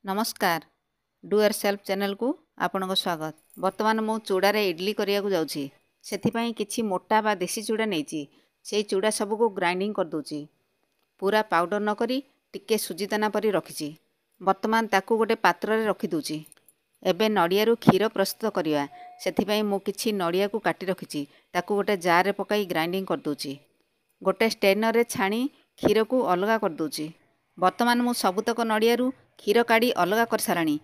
नमस्कार do your self channel को आपन को स्वागत। वर्तमान मु चूड़ा रे इडली करिया को जाउची। सेथिपई किछि मोटा बा देसी चूड़ा नेची। सेई चूड़ा सब को ग्राइंडिंग कर दूची। पूरा पाउडर न करी टिके सुजी दाना परी रखिची। वर्तमान ताकू गोटे पात्र रे रखि दूची। एबे नडिया रु खीर प्रस्तुत करिया। सेथिपई मु किछि नडिया को काटी रखिची। ताकू गोटे जार रे पकाई ग्राइंडिंग कर दूची। गोटे स्टेनर रे छाणी खीर को अलगा कर दूची। वर्तमान मु सबुतक नडिया रु खीर काढ़ी अलगा कर साराणी।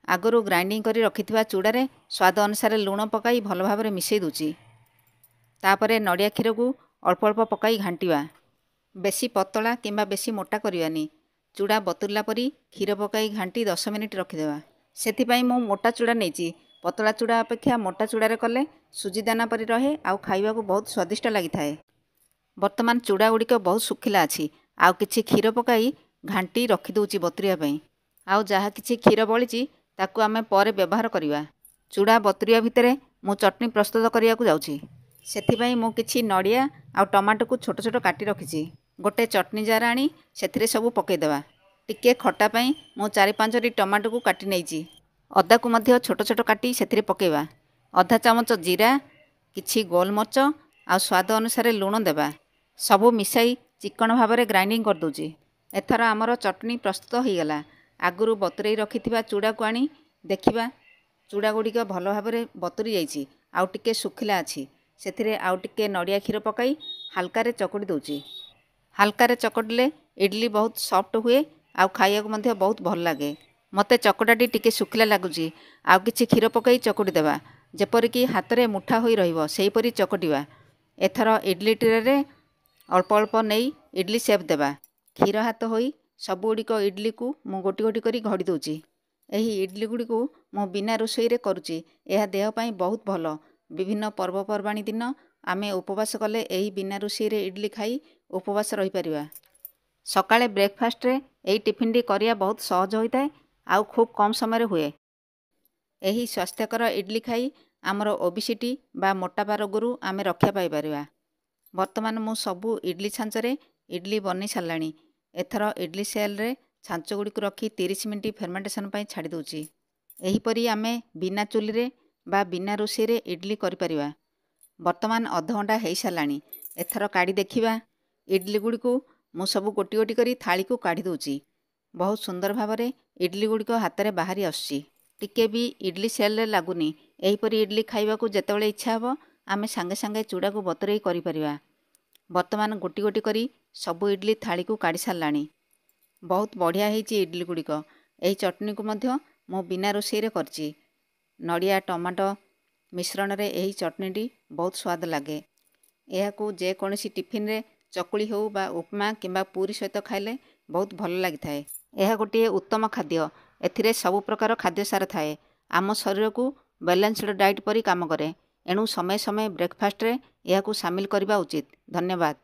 आगरू ग्राइंडिंग करी रखिथिबा चूड़ारे स्वाद अनुसार लूण पकाई भल भाव मिसई दूची। तापरे नडिया खीर को अल्प अल्प पकाई घांटिवा। बेसी पतला किंबा बेसी मोटा करिवानी। चूड़ा बतुरला परी खीर पकाई घांटी 10 मिनिट रखिदेवा। सेथिपई मु मोटा चूड़ा नेची। पतला चूड़ा अपेक्षा मोटा चूड़ारे कले सुजी दाना परी रहे आउ खाइबा को बहुत स्वादिष्ट लागिथाए। वर्तमान चूड़ा गुड़िक बहुत सुखिला अछि। आउ किछि खीर पकाई घांटी रखि दूची बतुरिया पई। आउ जहा किछि खीर बळिची ताकू आमे परे व्यवहार करिवा। चूड़ा बतुरिया भितरे मु चटनी प्रस्तुत करिया को जाउची। सेथिपई मु किछि नडिया आउ टमाटो को छोट छोट काटी रखिची। गोटे चटनी जार आनी सेथिरे सब पकेइ देवा। टिके खट्टा पई मु 4-5 टी टमाटो को काटी नेइची। अदा को मध्य छोट छोट काटी सेथिरे पकेइबा। आधा चामच जीरा, किछि गोलमर्च आउ स्वाद अनुसार लूण देबा। सबु मिसाई चिकन भाबरे ग्राइंडिंग कर दूची। एथर हमर चटनी प्रस्तुत हो गला। आगुरु बतुरई रखिथिबा चूड़ा को आनी देखिबा। चूड़ा गुड़िक भल भाबरे बतुरी जाइछि। आउ टिके सुखिला अछि। सेथिरे आउ टिके नडिया खीर पकाई हल्का रे चकड़ी दूची। हल्का रे चकड़ले इडली बहुत सॉफ्ट हुए आउ खाइया को मध्य बहुत भल लागे। मते चकड़ाटी टिके सुखिला लागुची। आउ किछि खीर पकाई चकड़ी देबा। जेपरि कि हाथ रे मुठा होई रहिबो सेही परी चकड़ीबा। एथर इडली ट्रे रे अल्प अल्प नेई इडली शेप देबा। खीर हाथ होई सब गुड़िक इडली को मु गोटी गोटी करी घड़ी दूची। एही इडली गुड़ी को मु बिना रोसई रे करूची। यह देह पाई बहुत भल। विभिन्न पर्वपर्वाणी दिन आमे उपवास कले एही बिना रोसई रे इडली खाई उपवास रही परिवा। सकाळे ब्रेकफास्ट रे एही टिफिन डी करिया बहुत सहज होइताय आउ खूब कम समय रे हुए। एही स्वास्थ्यकर इडली खाई आमर ओबिसिटी बा मोटापा रोगरू आमे रक्षा पाई परिवा। वर्तमान मु सबु इडली छांचरे इडली बनी सारलाणी। एथर इडली सेल रे छांच गुड़ी को रखी 30 मिनिट फर्मेंटेशन पाई छाड़ी दूची। एही परी आमे बिना चुली रे बा बिना रोसई रे इडली करि परिवा। वर्तमान आधा घंटा हेई सारलाणी। एथर काढ़ी देखिबा। इडली गुड़ी को मु सबु गोटी गोटी करी थाली को काढ़ी दूची। बहुत सुंदर भावरे इडली गुड़ी को हाथ रे बाहरी आसुची। टिके भी इडली सेल रे लागुनी। एही परी इडली खाइबा को जेतेबेले इच्छा हबो आमे संगे संगे चूड़ा को बतुरई करि परिवा। वर्तमान गोटी गोटी करी सबु इडली थाली को काढ़ी सारलाणी। बहुत बढ़िया हेची इडली गुड़िक। एही चटनी को मध्य मु बिना रोसई रे करची। नडिया टमाटो मिश्रण रे एही चटनी टी बहुत स्वाद लागे। एहा को जे कोनोसी टिफिन रे चकुली हो बा उपमा किंबा पूरी सहित खाइले बहुत भल लागिथाए। एहा गोटे उत्तम खाद्य। एथिरे सब प्रकार खाद्य सार थाए। आम शरीर को बैलेंस्ड डाइट परी काम करे। एणु समय समय ब्रेकफास्ट रे एहा को शामिल करबा उचित। धन्यवाद।